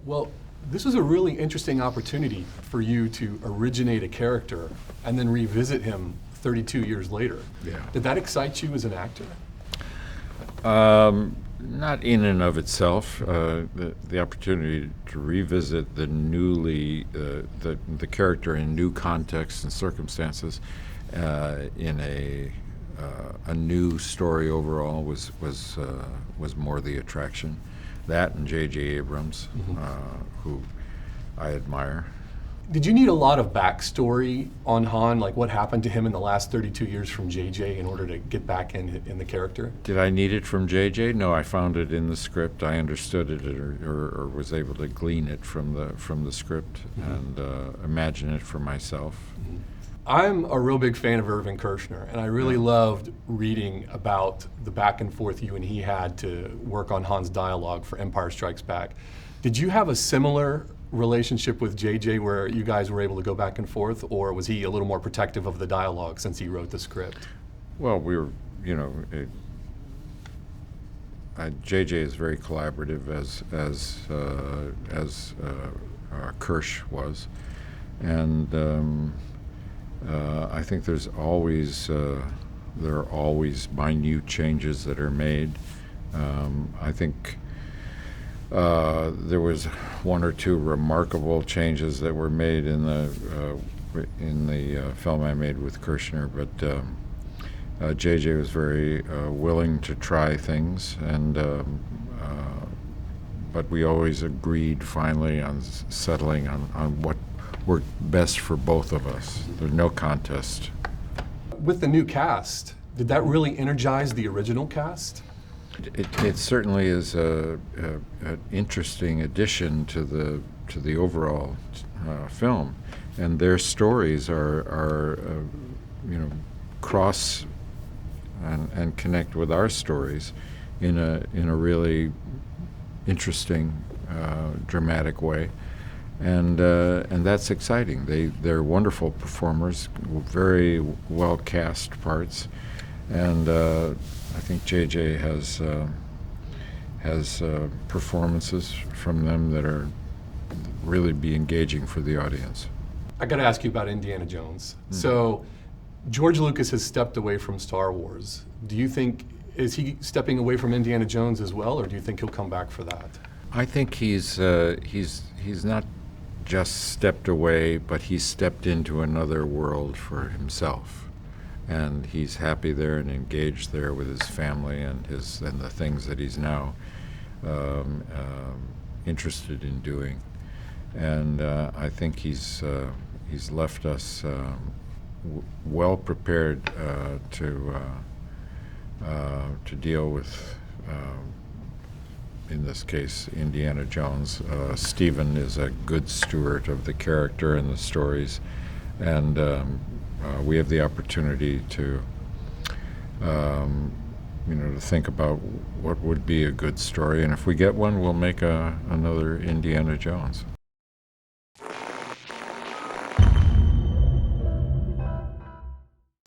Well, this was a really interesting opportunity for you to originate a character and then revisit him 32 years later. Yeah. Did that excite you as an actor? Not in and of itself. The opportunity to revisit the the character in new contexts and circumstances in a new story overall was more the attraction. That and J.J. Abrams, who I admire. Did you need a lot of backstory on Han, like what happened to him in the last 32 years from J.J. in order to get back in the character? Did I need it from J.J.? No, I found it in the script. I understood it or was able to glean it from the script and imagine it for myself. I'm a real big fan of Irving Kershner, and I really loved reading about the back and forth you and he had to work on Han's dialogue for Empire Strikes Back. Did you have a similar relationship with JJ where you guys were able to go back and forth, or was he a little more protective of the dialogue since he wrote the script? Well, we were, JJ is very collaborative as Kirsch was, and I think there are always minute changes that are made. I think there was one or two remarkable changes that were made in the film I made with Kershner, but JJ was very willing to try things, and but we always agreed finally on settling on what worked best for both of us. There's no contest. With the new cast, did that really energize the original cast? It certainly is an interesting addition to the overall film, and their stories are cross and connect with our stories in a really interesting, dramatic way, and that's exciting. They're wonderful performers, very well cast parts, and I think JJ has performances from them that are really be engaging for the audience. I got to ask you about Indiana Jones. So George Lucas has stepped away from Star Wars. Do you think, is he stepping away from Indiana Jones as well, or do you think he'll come back for that? I think he's not just stepped away, but he's stepped into another world for himself. And he's happy there and engaged there with his family and the things that he's now interested in doing. And I think he's left us well prepared to deal with, in this case, Indiana Jones. Stephen is a good steward of the character and the stories, and we have the opportunity to think about what would be a good story, and if we get one, we'll make another Indiana Jones.